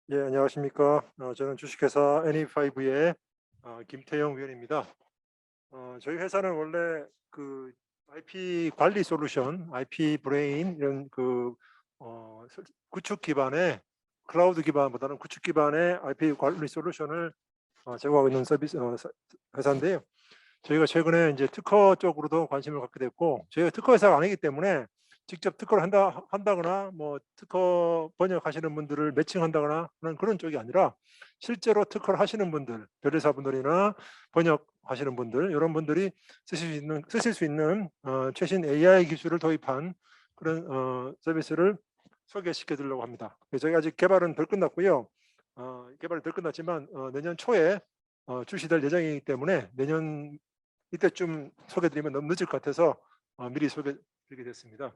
예, 안녕하십니까. 저는 주식회사 NE5의 김태영 위원입니다. 저희 회사는 원래 그 IP 관리 솔루션, IP 브레인 이런 구축 기반의 클라우드 기반보다는 구축 기반의 IP 관리 솔루션을 제공하고 있는 서비스 회사인데요. 저희가 최근에 이제 특허 쪽으로도 관심을 갖게 됐고, 저희가 특허 회사가 아니기 때문에 직접 특허를 한다거나 뭐 특허 번역하시는 분들을 매칭한다거나 그런 쪽이 아니라 실제로 특허를 하시는 분들, 변호사분들이나 번역하시는 분들, 이런 분들이 쓰실 수 있는 최신 AI 기술을 도입한 그런 서비스를 소개시켜 드리려고 합니다. 저희가 아직 개발은 덜 끝났고요. 개발은 덜 끝났지만 내년 초에 출시될 예정이기 때문에 내년 이때쯤 소개드리면 너무 늦을 것 같아서 미리 소개드리게 됐습니다.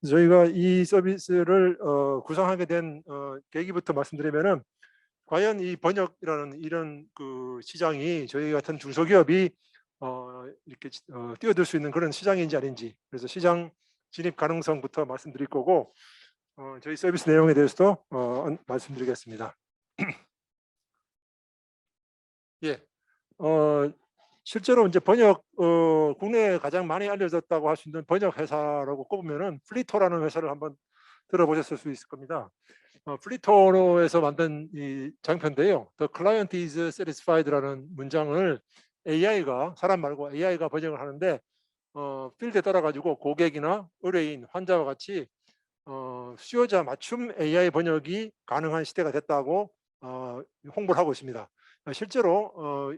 저희가 이 서비스를 구성하게 된 계기부터 말씀드리면은, 과연 이 번역이라는 이런 그 시장이 저희 같은 중소기업이 이렇게 뛰어들 수 있는 그런 시장인지 아닌지, 그래서 시장 진입 가능성부터 말씀드릴 거고, 저희 서비스 내용에 대해서도 말씀드리겠습니다. 예, 어, 실제로 이제 번역 국내에 가장 많이 알려졌다고 할 수 있는 번역 회사라고 꼽으면은 플리토라는 회사를 한번 들어보셨을 수 있을 겁니다. 플리토에서 만든 이 장편인데요. The client is satisfied라는 문장을 AI가, 사람 말고 AI가 번역을 하는데 필드에 따라 가지고 고객이나 의뢰인, 환자와 같이 수요자 맞춤 AI 번역이 가능한 시대가 됐다고 홍보를 하고 있습니다. 실제로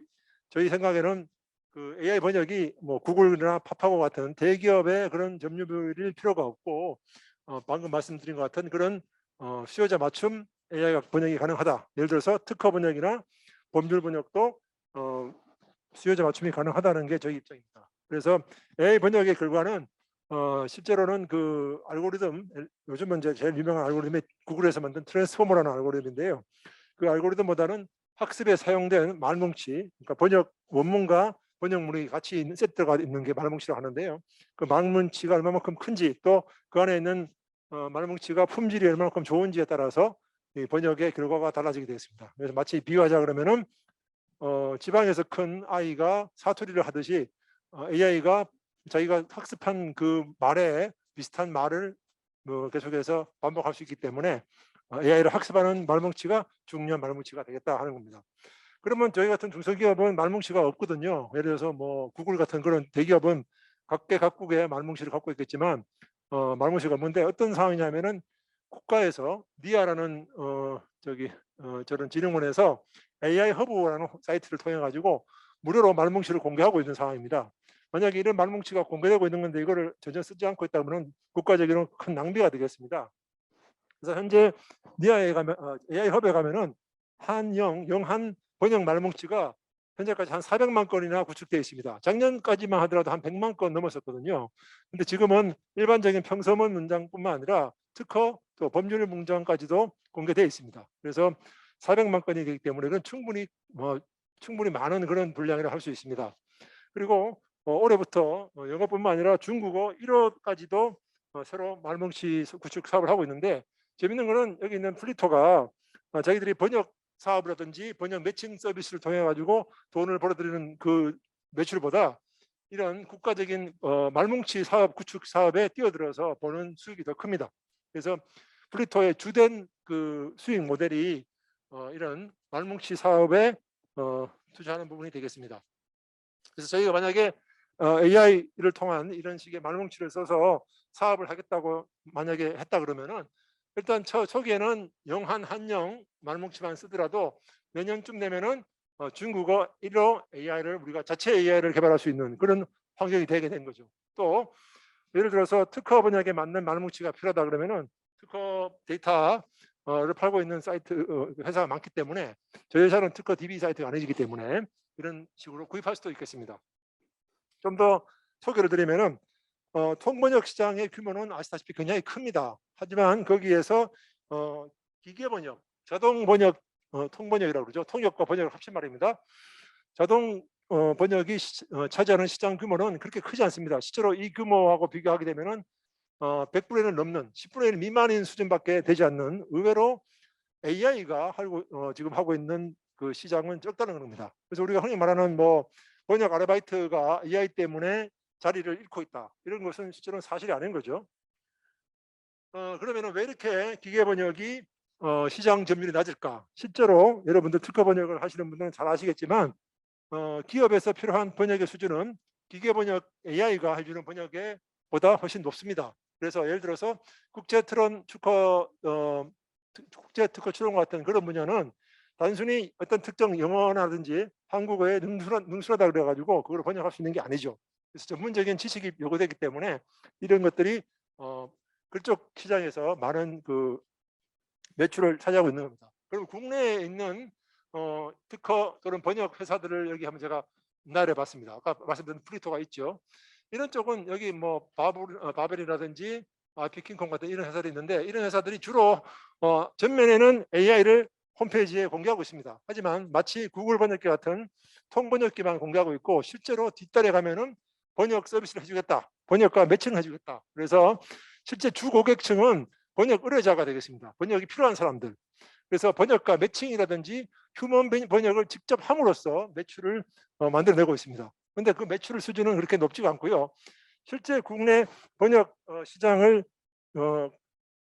저희 생각에는 그 AI 번역이 뭐 구글이나 파파고 같은 대기업의 그런 점유율일 필요가 없고, 방금 말씀드린 것 같은 그런 수요자 맞춤 AI 번역이 가능하다. 예를 들어서 특허 번역이나 법률 번역도 수요자 맞춤이 가능하다는 게 저희 입장입니다. 그래서 AI 번역의 결과는 실제로는 그 알고리즘, 요즘은 이제 제일 유명한 알고리즘이 구글에서 만든 트랜스포머라는 알고리즘인데요. 그 알고리즘보다는 학습에 사용된 말뭉치, 그러니까 번역 원문과 번역문이 같이 있는 세트가 있는 게 말뭉치라고 하는데요. 그 말뭉치가 얼마만큼 큰지, 또 그 안에 있는 말뭉치가 품질이 얼마만큼 좋은지에 따라서 이 번역의 결과가 달라지게 되겠습니다. 그래서 마치 비유하자 그러면은 지방에서 큰 아이가 사투리를 하듯이 AI가 자기가 학습한 그 말에 비슷한 말을 계속해서 반복할 수 있기 때문에 AI를 학습하는 말뭉치가 중요한 말뭉치가 되겠다 하는 겁니다. 그러면 저희 같은 중소기업은 말뭉치가 없거든요. 예를 들어서 뭐 구글 같은 그런 대기업은 각국의 말뭉치를 갖고 있겠지만 말뭉치가 없는데, 어떤 상황이냐면은 국가에서 니아라는 저런 진흥원에서 AI 허브라는 사이트를 통해 가지고 무료로 말뭉치를 공개하고 있는 상황입니다. 만약에 이런 말뭉치가 공개되고 있는 건데 이거를 전혀 쓰지 않고 있다면 국가적으로 큰 낭비가 되겠습니다. 그래서 현재 니아에 가면 AI 허브에 가면은 영한 번역 말뭉치가 현재까지 한 400만 건이나 구축되어 있습니다. 작년까지만 하더라도 한 100만 건 넘었었거든요. 근데 지금은 일반적인 평서문 문장뿐만 아니라 특허 또 법률 문장까지도 공개되어 있습니다. 그래서 400만 건이 되기 때문에 이건 충분히 많은 그런 분량이라고 할 수 있습니다. 그리고 올해부터 영어뿐만 아니라 중국어 1어까지도 새로 말뭉치 구축 사업을 하고 있는데, 재밌는 거는 여기 있는 플리토가 자기들이 번역 사업이라든지 번역 매칭 서비스를 통해 가지고 돈을 벌어들이는 그 매출보다 이런 국가적인 말뭉치 사업 구축 사업에 뛰어들어서 버는 수익이 더 큽니다. 그래서 플리토의 주된 그 수익 모델이 이런 말뭉치 사업에 투자하는 부분이 되겠습니다. 그래서 저희가 만약에 AI를 통한 이런 식의 말뭉치를 써서 사업을 하겠다고 만약에 했다 그러면은, 일단 초기에는 영한 한영 말뭉치만 쓰더라도 내년쯤 되면은 중국어 1호 AI를 우리가 자체 AI를 개발할 수 있는 그런 환경이 되게 된 거죠. 또 예를 들어서 특허 번역에 맞는 말뭉치가 필요하다 그러면은 특허 데이터를 팔고 있는 사이트 회사가 많기 때문에, 저희 회사는 특허 DB 사이트가 아니기 때문에 이런 식으로 구입할 수도 있겠습니다. 좀 더 소개를 드리면은 통번역 시장의 규모는 아시다시피 굉장히 큽니다. 하지만 거기에서 기계 번역, 자동 번역, 통번역이라고 그러죠. 통역과 번역을 합친 말입니다. 자동 번역이 차지하는 시장 규모는 그렇게 크지 않습니다. 실제로 이 규모하고 비교하게 되면은 100분의 1을 넘는 10분의 1 미만인 수준밖에 되지 않는, 의외로 AI가 지금 하고 있는 그 시장은 적다는 겁니다. 그래서 우리가 흔히 말하는 뭐 번역 아르바이트가 AI 때문에 자리를 잃고 있다, 이런 것은 실제로는 사실이 아닌 거죠. 그러면은 왜 이렇게 기계 번역이 시장 점유율이 낮을까? 실제로 여러분들 특허 번역을 하시는 분들은 잘 아시겠지만 기업에서 필요한 번역의 수준은 기계 번역 AI가 해주는 번역에 보다 훨씬 높습니다. 그래서 예를 들어서 국제 특허 출원 같은 그런 분야는 단순히 어떤 특정 영어라든지 한국어에 능술하다 그래가지고 그걸 번역할 수 있는 게 아니죠. 그래서 전문적인 지식이 요구되기 때문에 이런 것들이 그쪽 시장에서 많은 그 매출을 차지하고 있는 겁니다. 그럼 국내에 있는 특허 또는 번역 회사들을 여기 한번 제가 나열해 봤습니다. 아까 말씀드린 프리토가 있죠. 이런 쪽은 여기 뭐 바벨이라든지 피킹콩 같은 이런 회사들이 있는데, 이런 회사들이 주로 전면에는 AI를 홈페이지에 공개하고 있습니다. 하지만 마치 구글 번역기 같은 통번역기만 공개하고 있고, 실제로 뒷달에 가면은 번역 서비스를 해주겠다, 번역과 매칭을 해주겠다. 그래서 실제 주 고객층은 번역 의뢰자가 되겠습니다. 번역이 필요한 사람들. 그래서 번역과 매칭이라든지 휴먼 번역을 직접 함으로써 매출을 만들어내고 있습니다. 그런데 그 매출 수준은 그렇게 높지가 않고요. 실제 국내 번역 시장을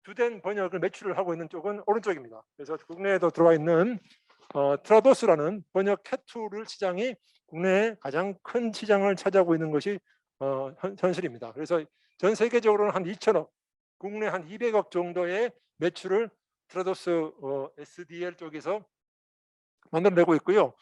주된 번역을 매출을 하고 있는 쪽은 오른쪽입니다. 그래서 국내에도 들어와 있는 트라도스라는 번역 캣툴 시장이 국내에 가장 큰 시장을 차지하고 있는 것이 현실입니다. 그래서 전 세계적으로는 한 2천억, 국내 한 200억 정도의 매출을 트라도스 SDL 쪽에서 만들어내고 있고요.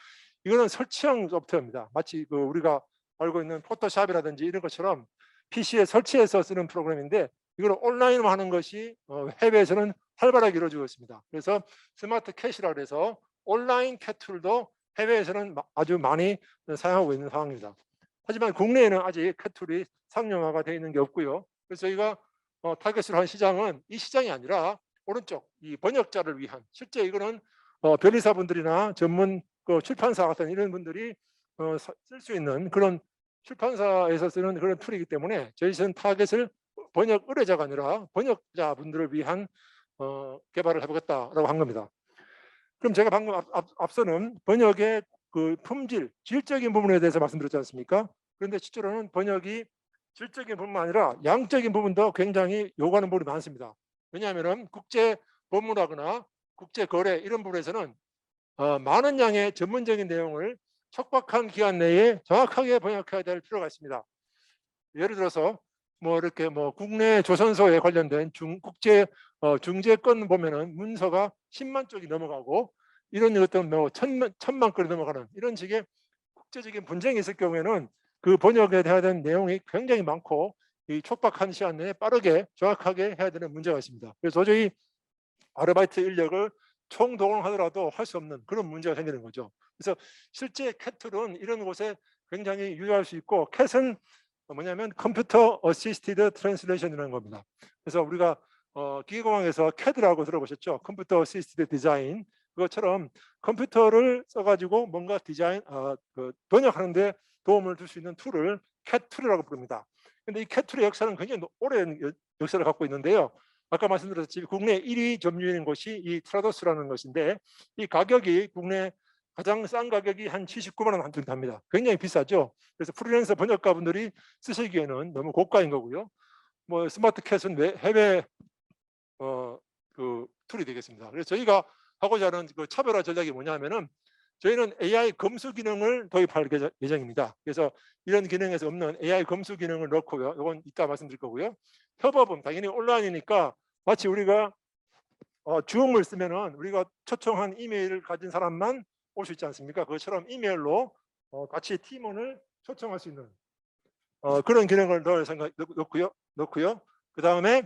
이거는 설치형 소프트웨어입니다. 마치 우리가 알고 있는 포토샵이라든지 이런 것처럼 PC에 설치해서 쓰는 프로그램인데, 이걸 온라인으로 하는 것이 해외에서는 활발하게 이루어지고 있습니다. 그래서 스마트 캐시라고 해서 온라인 캣툴도 해외에서는 아주 많이 사용하고 있는 상황입니다. 하지만 국내에는 아직 캣툴이 상용화가 되어 있는 게 없고요. 그래서 저희가 타겟으로 한 시장은 이 시장이 아니라 오른쪽 이 번역자를 위한, 실제 이거는 변리사분들이나 전문 출판사 같은 이런 분들이 쓸 수 있는 그런 출판사에서 쓰는 그런 툴이기 때문에 저희는 타겟을 번역 의뢰자가 아니라 번역자분들을 위한 개발을 해보겠다라고 한 겁니다. 그럼 제가 방금 앞서는 번역의 그 품질, 질적인 부분에 대해서 말씀드렸지 않습니까? 그런데 실제로는 번역이 질적인 부분만 아니라 양적인 부분도 굉장히 요구하는 부분이 많습니다. 왜냐하면 국제 법무라거나 국제 거래 이런 부분에서는 많은 양의 전문적인 내용을 촉박한 기간 내에 정확하게 번역해야 될 필요가 있습니다. 예를 들어서 뭐 이렇게 뭐 국내 조선소에 관련된 국제 중재권 보면은 문서가 10만 쪽이 넘어가고, 이런 어떤 뭐 천만 건이 넘어가는 이런 식의 국제적인 분쟁이 있을 경우에는 그 번역에 대한 내용이 굉장히 많고 이 촉박한 시간 내에 빠르게 정확하게 해야 되는 문제가 있습니다. 그래서 도저히 아르바이트 인력을 총동원하더라도 할 수 없는 그런 문제가 생기는 거죠. 그래서 실제 캣툴은 이런 곳에 굉장히 유효할 수 있고, 캣은 뭐냐면 컴퓨터 어시스티드 트랜슬레이션이라는 겁니다. 그래서 우리가 기계공학에서 CAD라고 들어보셨죠? 컴퓨터 어시스티드 디자인. 그것처럼 컴퓨터를 써가지고 뭔가 번역하는데 도움을 줄 수 있는 툴을 캣툴이라고 부릅니다. 근데 이 캣툴의 역사는 굉장히 오랜 역사를 갖고 있는데요. 아까 말씀드렸듯이 국내 1위 점유율인 것이 이 트라도스라는 것인데, 이 가격이 국내 가장 싼 가격이 한 79만 원 한정 합니다. 굉장히 비싸죠. 그래서 프리랜서 번역가분들이 쓰시기에는 너무 고가인 거고요. 뭐 스마트 캣은 해외 그 툴이 되겠습니다. 그래서 저희가 하고자 하는 그 차별화 전략이 뭐냐면은, 저희는 AI 검수 기능을 도입할 예정입니다. 그래서 이런 기능에서 없는 AI 검수 기능을 넣고요. 이건 이따 말씀드릴 거고요. 협업은 당연히 온라인이니까 마치 우리가 주음을 쓰면은 우리가 초청한 이메일을 가진 사람만 올 수 있지 않습니까? 그것처럼 이메일로 같이 팀원을 초청할 수 있는 그런 기능을 넣고요. 그 다음에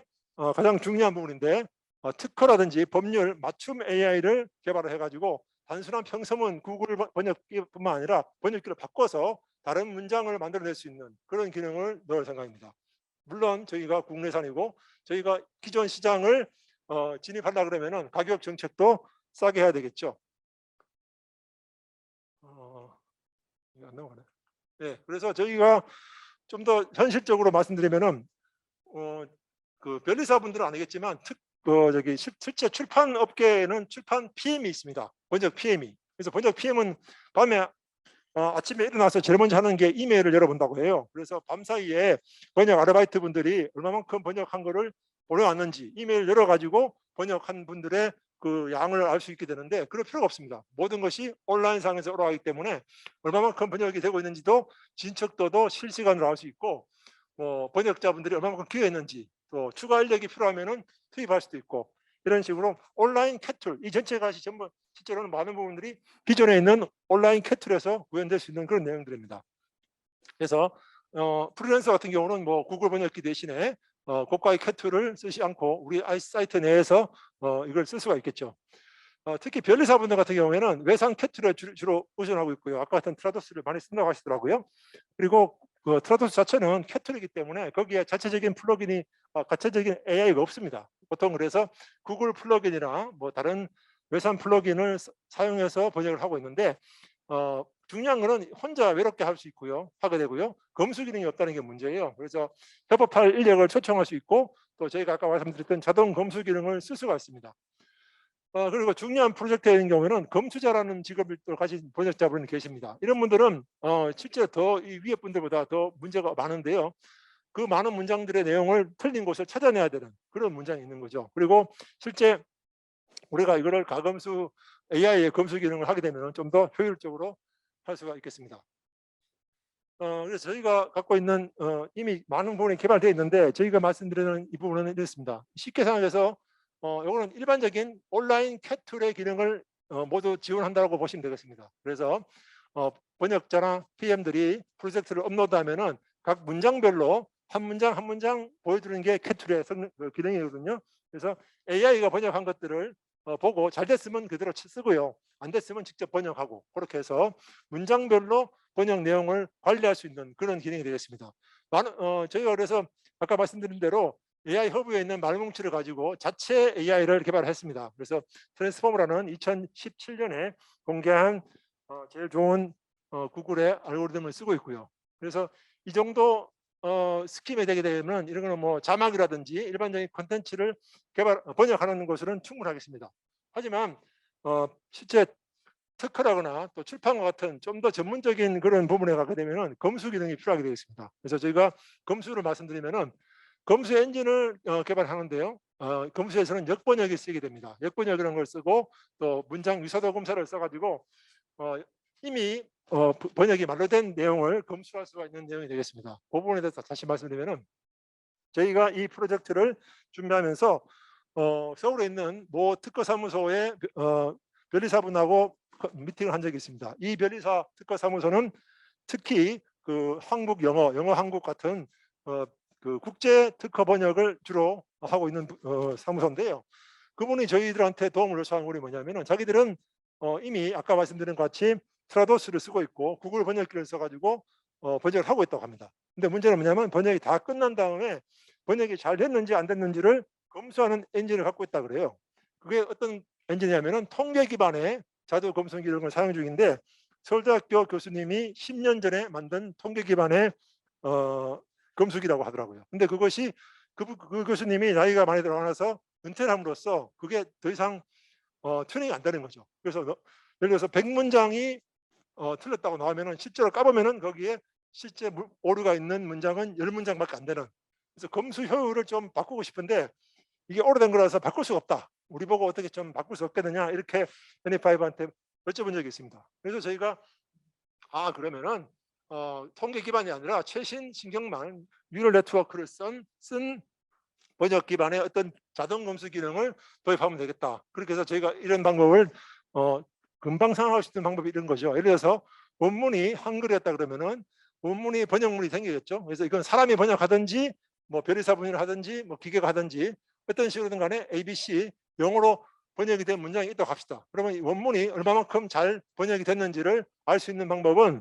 가장 중요한 부분인데, 특허라든지 법률 맞춤 AI를 개발을 해가지고 단순한 평서문 구글 번역기뿐만 아니라 번역기를 바꿔서 다른 문장을 만들어낼 수 있는 그런 기능을 넣을 생각입니다. 물론 저희가 국내산이고 저희가 기존 시장을 진입하려 그러면은 가격 정책도 싸게 해야 되겠죠. 이게 안 나오네. 네, 그래서 저희가 좀 더 현실적으로 말씀드리면은 그 변리사분들은 아니겠지만 실제 출판 업계에는 출판 PM이 있습니다. 번역 PM이. 그래서 번역 PM은 밤에 아침에 일어나서 제일 먼저 하는 게 이메일을 열어본다고 해요. 그래서 밤사이에 번역 아르바이트 분들이 얼마만큼 번역한 거를 보내왔는지 이메일 열어가지고 번역한 분들의 그 양을 알 수 있게 되는데, 그럴 필요가 없습니다. 모든 것이 온라인상에서 올라가기 때문에 얼마만큼 번역이 되고 있는지도 진척도도 실시간으로 알 수 있고, 번역자분들이 얼마만큼 기여했는지, 또 추가 인력이 필요하면은 투입할 수도 있고, 이런 식으로 온라인 캣툴, 이 전체 것이 전부 실제로는 많은 부분들이 기존에 있는 온라인 캣툴에서 구현될 수 있는 그런 내용들입니다. 그래서 프리랜서 같은 경우는 뭐 구글 번역기 대신에 고가의 캣툴을 쓰지 않고 우리 사이트 내에서 이걸 쓸 수가 있겠죠. 특히 변리사분들 같은 경우에는 외상 캣툴에 주로 의존하고 있고요. 아까 같은 트라도스를 많이 쓴다고 하시더라고요. 그리고 그 트라도스 자체는 캣툴이기 때문에 거기에 자체적인 플러긴이 자체적인 AI가 없습니다. 보통 그래서 구글 플러긴이나 뭐 다른 외산 플러긴을 사용해서 번역을 하고 있는데, 중요한 거는 혼자 외롭게 할 수 있고요, 하게 되고요. 검수 기능이 없다는 게 문제예요. 그래서 협업할 인력을 초청할 수 있고, 또 저희가 아까 말씀드렸던 자동 검수 기능을 쓸 수가 있습니다. 그리고 중요한 프로젝트인 경우에는 검수자라는 직업을 또 가진 번역자분이 계십니다. 이런 분들은 실제 더 이 위에 분들보다 더 문제가 많은데요. 그 많은 문장들의 내용을 틀린 곳을 찾아내야 되는 그런 문장이 있는 거죠. 그리고 실제 우리가 이거를 가검수 AI의 검수 기능을 하게 되면 좀 더 효율적으로 할 수가 있겠습니다. 그래서 저희가 갖고 있는 이미 많은 부분이 개발되어 있는데, 저희가 말씀드리는 이 부분은 이렇습니다. 쉽게 생각해서 이거는 일반적인 온라인 캣툴의 기능을 모두 지원한다고 보시면 되겠습니다. 그래서 번역자나 PM들이 프로젝트를 업로드하면은 각 문장별로 한 문장 한 문장 보여주는 게 캣툴의 기능이거든요. 그래서 AI가 번역한 것들을 보고 잘 됐으면 그대로 쓰고요, 안 됐으면 직접 번역하고, 그렇게 해서 문장별로 번역 내용을 관리할 수 있는 그런 기능이 되겠습니다. 저희가 그래서 아까 말씀드린 대로 AI 허브에 있는 말뭉치를 가지고 자체 AI를 개발했습니다. 그래서 트랜스포머라는 2017년에 공개한 제일 좋은 구글의 알고리즘을 쓰고 있고요. 그래서 이 정도 스킴이 되게 되면 이런 거는 뭐 자막이라든지 일반적인 컨텐츠를 번역하는 것으로는 충분하겠습니다. 하지만 실제 특허라거나 또 출판과 같은 좀 더 전문적인 그런 부분에 가게 되면 검수 기능이 필요하게 되겠습니다. 그래서 저희가 검수를 말씀드리면은 검수 엔진을 개발하는데요. 검수에서는 역번역이 쓰게 됩니다. 역번역이라는 걸 쓰고 또 문장 위사도 검사를 써가지고 이미 번역이 만료된 내용을 검수할 수가 있는 내용이 되겠습니다. 그 부분에 대해서 다시 말씀드리면은, 저희가 이 프로젝트를 준비하면서 서울에 있는 모 특허사무소의 변리사분하고 미팅을 한 적이 있습니다. 이 변리사 특허사무소는 특히 그 한국 영어 한국 같은 그 국제 특허 번역을 주로 하고 있는 사무소인데요. 그분이 저희들한테 도움을 요청한 게 뭐냐면은, 자기들은 이미 아까 말씀드린 것 같이 트라도스를 쓰고 있고 구글 번역기를 써가지고 번역을 하고 있다고 합니다. 근데 문제는 뭐냐면, 번역이 다 끝난 다음에 번역이 잘 됐는지 안 됐는지를 검수하는 엔진을 갖고 있다 그래요. 그게 어떤 엔진이냐면은 통계 기반의 자동 검수 기능을 사용 중인데, 서울대학교 교수님이 10년 전에 만든 통계 기반의 검수기라고 하더라고요. 근데 그것이 그 교수님이 나이가 많이 들어가서 은퇴를 함으로써 그게 더 이상 튜닝이 안 되는 거죠. 그래서 예를 들어서 100문장이 틀렸다고 나오면은 실제로 까보면은 거기에 실제 오류가 있는 문장은 10문장밖에 안 되는. 그래서 검수 효율을 좀 바꾸고 싶은데 이게 오래된 거라서 바꿀 수가 없다. 우리 보고 어떻게 좀 바꿀 수 없겠느냐, 이렇게 N5한테 여쭤본 적이 있습니다. 그래서 저희가 그러면은 통계 기반이 아니라 최신 신경망 뉴럴 네트워크를 쓴 번역 기반의 어떤 자동 검수 기능을 도입하면 되겠다. 그렇게 해서 저희가 이런 방법을 금방 상황할 수 있는 방법이 이런 거죠. 예를 들어서 원문이 한글이었다 그러면은 원문이 번역문이 생기겠죠. 그래서 이건 사람이 번역하든지 뭐 변리사 분야를 하든지 뭐 기계가 하든지 어떤 식으로든 간에 ABC 영어로 번역이 된 문장이 있다고 합시다. 그러면 이 원문이 얼마만큼 잘 번역이 됐는지를 알 수 있는 방법은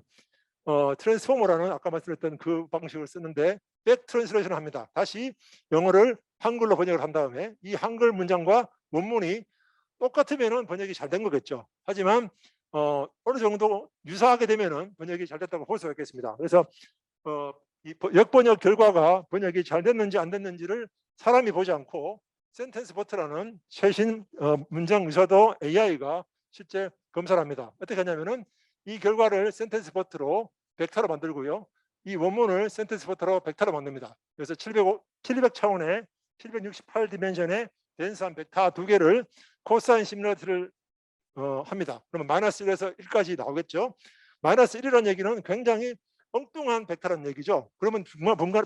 트랜스포머라는 아까 말씀드렸던 그 방식을 쓰는데 백 트랜스레이션을 합니다. 다시 영어를 한글로 번역을 한 다음에 이 한글 문장과 원문이 똑같으면 번역이 잘 된 거겠죠. 하지만 어느 정도 유사하게 되면 번역이 잘 됐다고 볼 수가 있겠습니다. 그래서 이 역번역 결과가 번역이 잘 됐는지 안 됐는지를 사람이 보지 않고 센텐스 버트라는 최신 문장 유사도 AI가 실제 검사를 합니다. 어떻게 하냐면은 이 결과를 센텐스 버트로 벡터로 만들고요. 이 원문을 센텐스 버트로 벡터로 만듭니다. 그래서 700 차원의 768 디멘션의 덴스한 벡터 두 개를 코사인 시뮬레이터를 합니다. 그러면 마이너스 1에서 1까지 나오겠죠. 마이너스 1이라는 얘기는 굉장히 엉뚱한 벡터라는 얘기죠. 그러면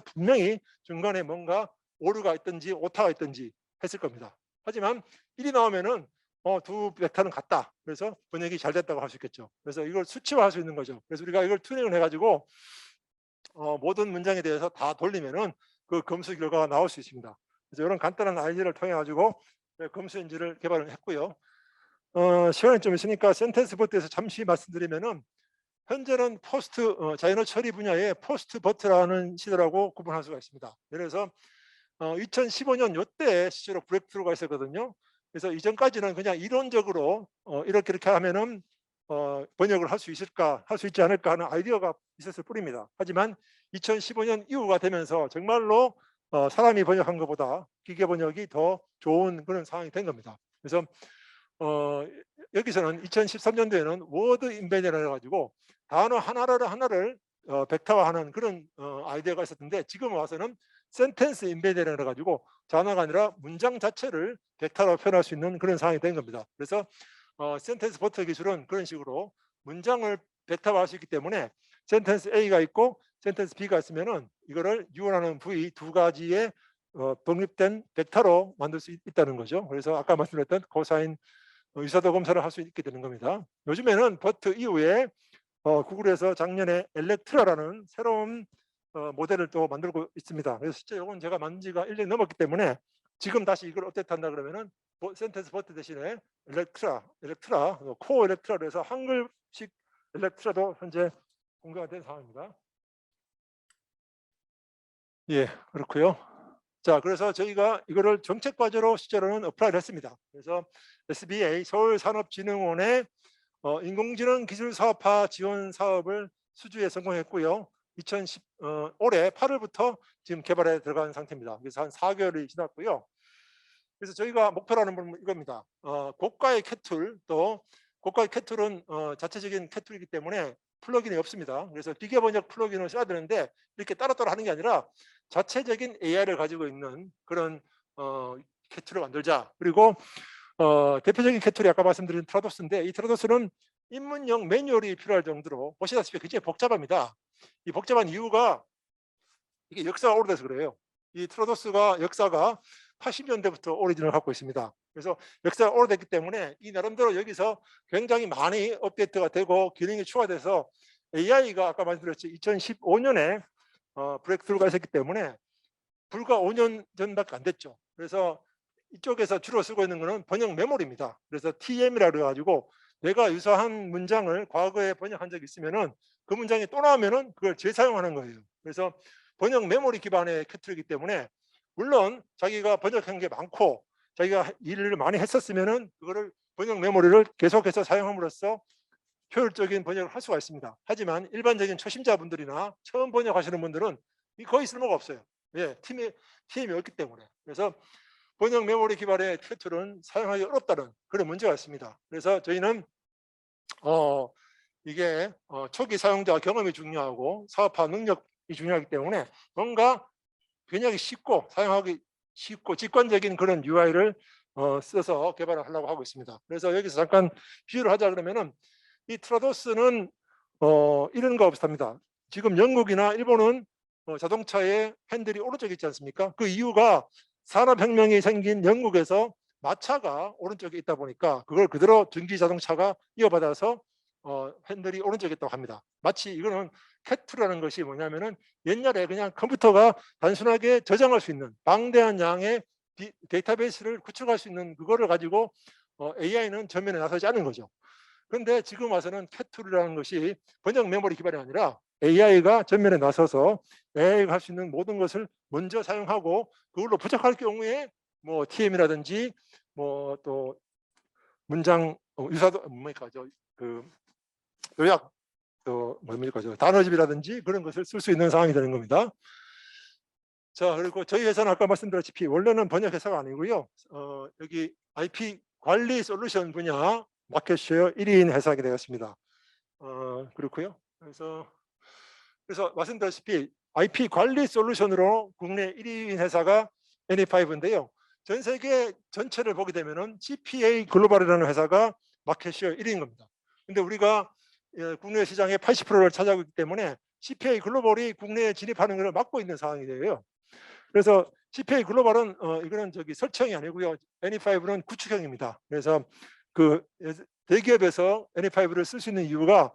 분명히 중간에 뭔가 오류가 있든지 오타가 있든지 했을 겁니다. 하지만 1이 나오면은 두 벡터는 같다. 그래서 번역이 잘 됐다고 할 수 있겠죠. 그래서 이걸 수치화할 수 있는 거죠. 그래서 우리가 이걸 튜닝을 해가지고 모든 문장에 대해서 다 돌리면은 그 검수 결과가 나올 수 있습니다. 그래서 이런 간단한 아이디어를 통해 가지고 검수 엔진을 개발을 했고요. 시간이 좀 있으니까 센텐스 버트에서 잠시 말씀드리면은 현재는 자연어 처리 분야의 포스트 버트라는 시대라고 구분할 수가 있습니다. 예를 들어서 2015년 이때 실제로 브레이크트루가 있었거든요. 그래서 이전까지는 그냥 이론적으로 이렇게 하면은 번역을 할 수 있을까, 할 수 있지 않을까 하는 아이디어가 있었을 뿐입니다. 하지만 2015년 이후가 되면서 정말로 사람이 번역한 것보다 기계 번역이 더 좋은 그런 상황이 된 겁니다. 그래서 여기서는 2013년도에는 워드 인벤이라 해가지고 단어 하나를 벡터화하는 그런 아이디어가 있었는데 지금 와서는 센텐스 인벤이라 해가지고 단어가 아니라 문장 자체를 벡터로 표현할 수 있는 그런 상황이 된 겁니다. 그래서 센텐스 버터 기술은 그런 식으로 문장을 벡터화할 수 있기 때문에 센텐스 A가 있고 센텐스 B가 있으면은 이거를 유언하는 부위 두 가지의 독립된 벡터로 만들 수 있다는 거죠. 그래서 아까 말씀드렸던 코사인 유사도 검사를 할 수 있게 되는 겁니다. 요즘에는 버트 이후에 구글에서 작년에 엘렉트라라는 새로운 모델을 또 만들고 있습니다. 그래서 실제 이건 제가 만든 지가 1년 넘었기 때문에 지금 다시 이걸 업데이트한다 그러면은 센텐스 버트 대신에 엘렉트라, 코어 엘렉트라로 해서 한글식 엘렉트라도 현재 공개가 된 상황입니다. 예, 그렇고요. 자, 그래서 저희가 이거를 정책 과제로 실제로는 어플라이를 했습니다. 그래서 SBA 서울산업진흥원의 인공지능 기술 사업화 지원 사업을 수주에 성공했고요. 올해 8월부터 지금 개발에 들어간 상태입니다. 그래서 한 4개월이 지났고요. 그래서 저희가 목표라는 건 이겁니다. 고가의 캣툴, 또 고가의 캣툴은 자체적인 캣툴이기 때문에 플러긴이 없습니다. 그래서 기계 번역 플러긴을 써야 되는데 이렇게 따로따로 하는 게 아니라 자체적인 AI를 가지고 있는 그런 캣툴을 만들자. 그리고 대표적인 캣툴이 아까 말씀드린 트라도스인데 이 트라도스는 입문용 매뉴얼이 필요할 정도로 보시다시피 굉장히 복잡합니다. 이 복잡한 이유가 이게 역사가 오래돼서 그래요. 이 트라도스가 역사가 80년대부터 오리진을 갖고 있습니다. 그래서 역사가 오래됐기 때문에 이 나름대로 여기서 굉장히 많이 업데이트가 되고 기능이 추가돼서 AI가 아까 말씀드렸죠. 2015년에 브레이크트루가 있었기 때문에 불과 5년 전밖에 안 됐죠. 그래서 이쪽에서 주로 쓰고 있는 것은 번역 메모리입니다. 그래서 TM이라고 해가지고 내가 유사한 문장을 과거에 번역한 적이 있으면은 그 문장이 또 나오면은 그걸 재사용하는 거예요. 그래서 번역 메모리 기반의 캣툴이기 때문에 물론 자기가 번역한 게 많고 자기가 일을 많이 했었으면은 그거를 번역 메모리를 계속해서 사용함으로써 효율적인 번역을 할 수가 있습니다. 하지만 일반적인 초심자분들이나 처음 번역하시는 분들은 거의 쓸모가 없어요. 예, 팀이 없기 때문에. 그래서 번역 메모리 기반의 캣툴은 사용하기 어렵다는 그런 문제가 있습니다. 그래서 저희는 이게 초기 사용자 경험이 중요하고 사업화 능력이 중요하기 때문에 뭔가 번역이 쉽고 사용하기 쉽고 직관적인 그런 UI를 써서 개발을 하려고 하고 있습니다. 그래서 여기서 잠깐 비유를 하자 그러면은 이 트라도스는 이런 거 비슷합니다. 지금 영국이나 일본은 자동차의 핸들이 오른쪽에 있지 않습니까? 그 이유가 산업혁명이 생긴 영국에서 마차가 오른쪽에 있다 보니까 그걸 그대로 전기 자동차가 이어받아서 핸들이 오른쪽에 있다고 합니다. 마치 이거는 캣툴이라는 것이 뭐냐면은 옛날에 그냥 컴퓨터가 단순하게 저장할 수 있는 방대한 양의 데이터베이스를 구축할 수 있는 그거를 가지고 AI는 전면에 나서지 않은 거죠. 그런데 지금 와서는 캣툴이라는 것이 번역 메모리 기반이 아니라 AI가 전면에 나서서 AI가 할 수 있는 모든 것을 먼저 사용하고 그걸로 부족할 경우에 뭐 TM이라든지 뭐 또 문장 유사도 뭡니까 그 요약 또 뭡니까 단어집이라든지 그런 것을 쓸 수 있는 상황이 되는 겁니다. 자, 그리고 저희 회사는 아까 말씀드렸다시피 원래는 번역 회사가 아니고요. 여기 IP 관리 솔루션 분야 마켓 쉐어 1위인 회사가 되었습니다. 그렇고요. 그래서 말씀드렸다시피 IP 관리 솔루션으로 국내 1위인 회사가 NE5인데요. 전 세계 전체를 보게 되면은 CPA 글로벌이라는 회사가 마켓 쉐어 1위인 겁니다. 근데 우리가 국내 시장의 80%를 차지하고 있기 때문에 CPA 글로벌이 국내에 진입하는 것을 막고 있는 상황이에요. 그래서 CPA 글로벌은 이거는 설정이 아니고요. NE5는 구축형입니다. 그래서 그 대기업에서 NE5를 쓸 수 있는 이유가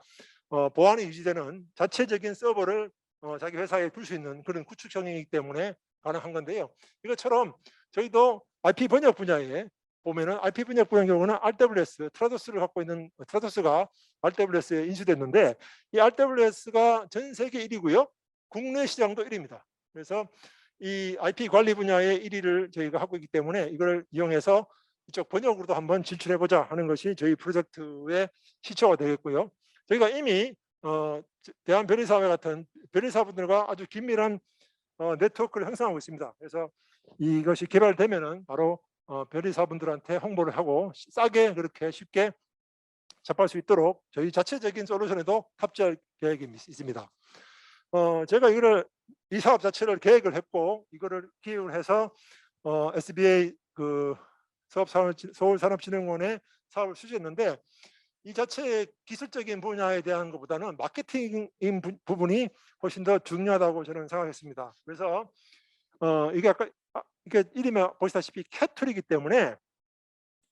보안이 유지되는 자체적인 서버를 자기 회사에 둘 수 있는 그런 구축형이기 때문에 가능한 건데요. 이것처럼 저희도 IP 번역 분야에 보면은 IP 번역 분야 경우는 RWS, 트라도스를 갖고 있는 트라도스가 RWS에 인수됐는데 이 RWS가 전 세계 1위고요. 국내 시장도 1위입니다. 그래서 이 IP 관리 분야의 1위를 저희가 하고 있기 때문에 이걸 이용해서 이쪽 번역으로도 한번 진출해보자 하는 것이 저희 프로젝트의 시초가 되겠고요. 저희가 이미 대한변리사회 같은 변리사분들과 아주 긴밀한 네트워크를 형성하고 있습니다. 그래서 이것이 개발되면은 바로 변리사분들한테 홍보를 하고 싸게 그렇게 쉽게 접할 수 있도록 저희 자체적인 솔루션에도 탑재할 계획이 있습니다. 제가 이 사업 자체를 계획을 했고 이거를 기획을 해서 SBA 서울산업진흥원에 사업을 수주했는데 이 자체의 기술적인 분야에 대한 것보다는 마케팅인 부분이 훨씬 더 중요하다고 저는 생각했습니다. 그래서 이게 아까 이게 이름에 보시다시피 캣툴이기 때문에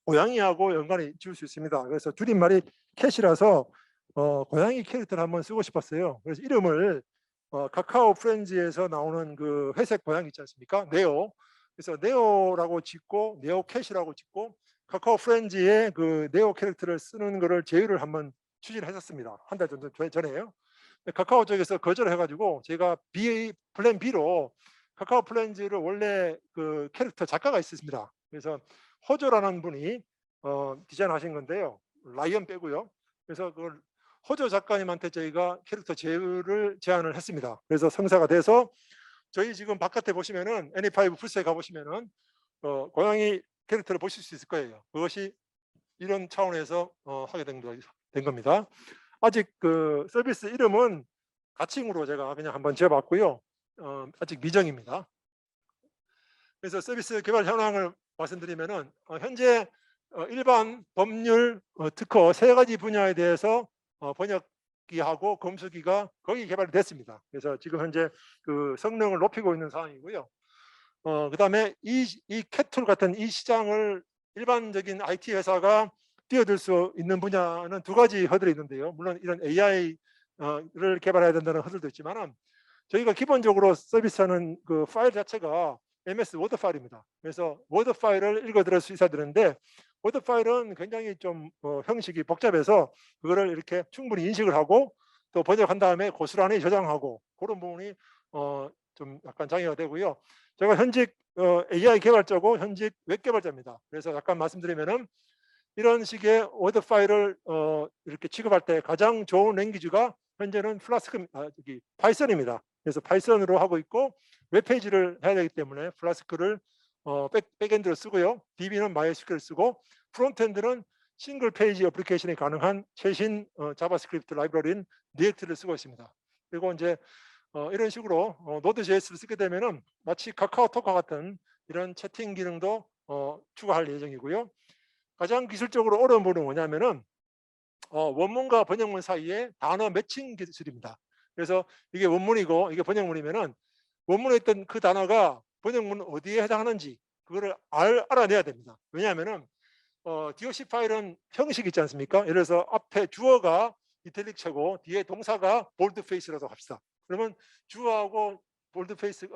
고양이하고 연관이 지을 수 있습니다. 그래서 줄임말이 캣이라서 고양이 캐릭터를 한번 쓰고 싶었어요. 그래서 이름을 카카오 프렌즈에서 나오는 그 회색 고양이 있지 않습니까? 네오. 그래서 네오라고 짓고 네오캣이라고 짓고 카카오 프렌즈의 그 네오 캐릭터를 쓰는 거를 제휴를 한번 추진을 했었습니다. 한 달 정도 전에요. 카카오 쪽에서 거절을 해가지고 제가 플랜 B로 카카오 프렌즈를 원래 그 캐릭터 작가가 있었습니다. 그래서 호조라는 분이 디자인하신 건데요. 라이언 빼고요. 그래서 그걸 호조 작가님한테 저희가 캐릭터 제안을 했습니다. 그래서 성사가 돼서 저희 지금 바깥에 보시면은 NE5 풀스에 가보시면은 고양이 캐릭터를 보실 수 있을 거예요. 그것이 이런 차원에서 하게 된 겁니다. 아직 그 서비스 이름은 가칭으로 제가 그냥 한번 지어봤고요. 아직 미정입니다. 그래서 서비스 개발 현황을 말씀드리면은 현재 일반 법률 특허 3가지 분야에 대해서 번역기하고 검수기가 거의 개발이 됐습니다. 그래서 지금 현재 그 성능을 높이고 있는 상황이고요. 그다음에 이 캣툴 같은 이 시장을 일반적인 IT 회사가 뛰어들 수 있는 분야는 2가지 허들이 있는데요. 물론 이런 AI를 개발해야 된다는 허들도 있지만은 저희가 기본적으로 서비스하는 그 파일 자체가 MS 워드 파일입니다. 그래서 워드 파일을 읽어들을 수 있어야 되는데 워드 파일은 굉장히 좀 형식이 복잡해서 그거를 이렇게 충분히 인식을 하고 또 번역한 다음에 고스란히 저장하고 그런 부분이 좀 약간 장애가 되고요. 제가 현직 AI 개발자고 현직 웹 개발자입니다. 그래서 약간 말씀드리면은 이런 식의 워드 파일을 이렇게 취급할 때 가장 좋은 랭귀지가 현재는 파이썬입니다. 그래서 파이썬으로 하고 있고 웹페이지를 해야 되기 때문에 플라스크를 백엔드로 쓰고요. DB는 MySQL 쓰고 프론트엔드는 싱글 페이지 어플리케이션이 가능한 최신 자바스크립트 라이브러리인 리액트를 쓰고 있습니다. 그리고 이제 이런 식으로 노드.js를 쓰게 되면은 마치 카카오톡과 같은 이런 채팅 기능도 추가할 예정이고요. 가장 기술적으로 어려운 부분은 뭐냐면은 원문과 번역문 사이에 단어 매칭 기술입니다. 그래서 이게 원문이고 이게 번역문이면은 원문에 있던 그 단어가 번역문 어디에 해당하는지 그거를 알아내야 됩니다. 왜냐하면은 DOC 파일은 형식이 있지 않습니까? 예를 들어서 앞에 주어가 이탈릭체고 뒤에 동사가 볼드페이스라고 합시다. 그러면 주어하고 볼드페이스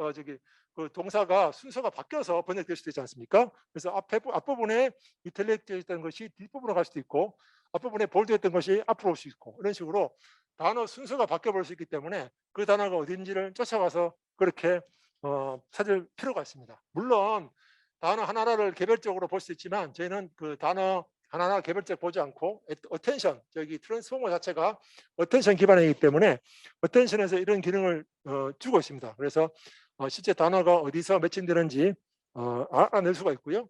그 동사가 순서가 바뀌어서 번역될 수도 있지 않습니까? 그래서 앞부분에 이탈릭 되어 있던 것이 뒷부분으로 갈 수도 있고 앞부분에 볼드했던 것이 앞으로 올 수 있고 이런 식으로 단어 순서가 바뀌어 볼 수 있기 때문에 그 단어가 어딘지를 쫓아가서 그렇게 찾을 필요가 있습니다. 물론 단어 하나하나를 개별적으로 볼 수 있지만 저희는 그 단어 하나하나 개별적 보지 않고 어텐션, 트랜스포머 자체가 어텐션 기반이기 때문에 어텐션에서 이런 기능을 주고 있습니다. 그래서 실제 단어가 어디서 매칭되는지 알아낼 수가 있고요.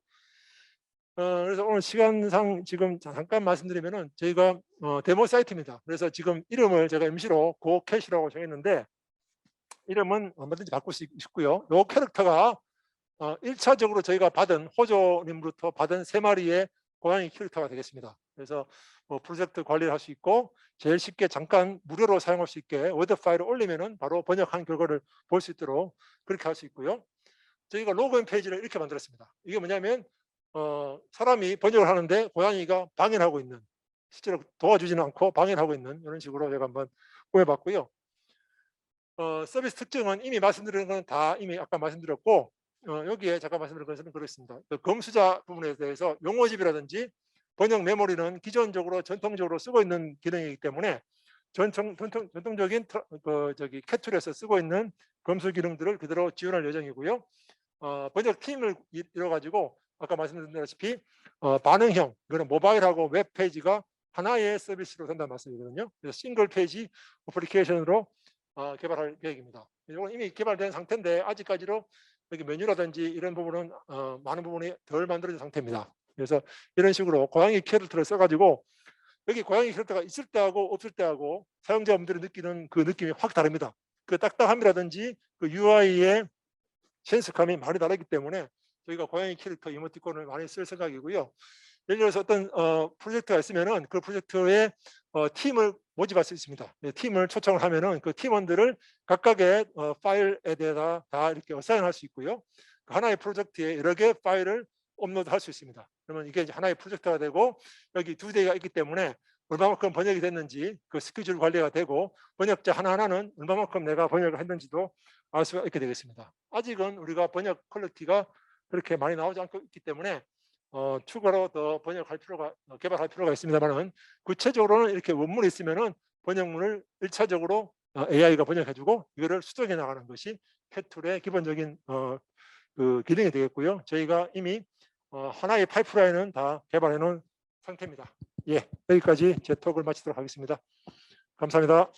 그래서 오늘 시간상 지금 잠깐 말씀드리면은 저희가 데모 사이트입니다. 그래서 지금 이름을 제가 임시로 고캐시라고 정했는데 이름은 얼마든지 바꿀 수 있고요. 요 캐릭터가 1차적으로 저희가 받은 호조님으로부터 받은 3마리의 고양이 캐릭터가 되겠습니다. 그래서 프로젝트 관리를 할 수 있고 제일 쉽게 잠깐 무료로 사용할 수 있게 워드 파일을 올리면은 바로 번역한 결과를 볼 수 있도록 그렇게 할 수 있고요. 저희가 로그인 페이지를 이렇게 만들었습니다. 이게 뭐냐면 사람이 번역을 하는데 고양이가 방해를 하고 있는, 실제로 도와주지는 않고 방해를 하고 있는 이런 식으로 제가 한번 보여봤고요. 서비스 특징은 이미 말씀드린 건 다 이미 아까 말씀드렸고 여기에 잠깐 말씀드린 것은 그렇습니다. 검수자 부분에 대해서 용어집이라든지 번역 메모리는 기존적으로 전통적으로 쓰고 있는 기능이기 때문에 전통적인 캣툴에서 쓰고 있는 검수 기능들을 그대로 지원할 예정이고요. 번역 팀을 이뤄 가지고 아까 말씀드렸다시피 반응형, 이거는 모바일하고 웹 페이지가 하나의 서비스로 된다는 말씀이거든요. 그래서 싱글 페이지 어플리케이션으로 개발할 계획입니다. 이건 이미 개발된 상태인데 아직까지도 여기 메뉴라든지 이런 부분은 많은 부분이 덜 만들어진 상태입니다. 그래서 이런 식으로 고양이 캐릭터를 써가지고 여기 고양이 캐릭터가 있을 때하고 없을 때하고 사용자분들이 느끼는 그 느낌이 확 다릅니다. 그 딱딱함이라든지 그 UI의 센스감이 많이 다르기 때문에 저희가 고양이 캐릭터 이모티콘을 많이 쓸 생각이고요. 예를 들어서 어떤 프로젝트가 있으면은 그 프로젝트에 팀을 모집할 수 있습니다. 팀을 초청을 하면은 그 팀원들을 각각의 파일에 대해서 다 이렇게 어사인할 수 있고요. 하나의 프로젝트에 여러 개의 파일을 업로드할 수 있습니다. 그러면 이게 이제 하나의 프로젝트가 되고 여기 2대가 있기 때문에 얼마만큼 번역이 됐는지 그 스케줄 관리가 되고 번역자 하나하나는 얼마만큼 내가 번역을 했는지도 알 수가 있게 되겠습니다. 아직은 우리가 번역 퀄리티가 그렇게 많이 나오지 않고 있기 때문에 추가로 더 번역할 필요가 개발할 필요가 있습니다만은 구체적으로는 이렇게 원문이 있으면은 번역문을 1차적으로 AI가 번역해주고 이거를 수정해 나가는 것이 캣툴의 기본적인 그 기능이 되겠고요. 저희가 이미 하나의 파이프라인은 다 개발해 놓은 상태입니다. 예, 여기까지 제 톡을 마치도록 하겠습니다. 감사합니다.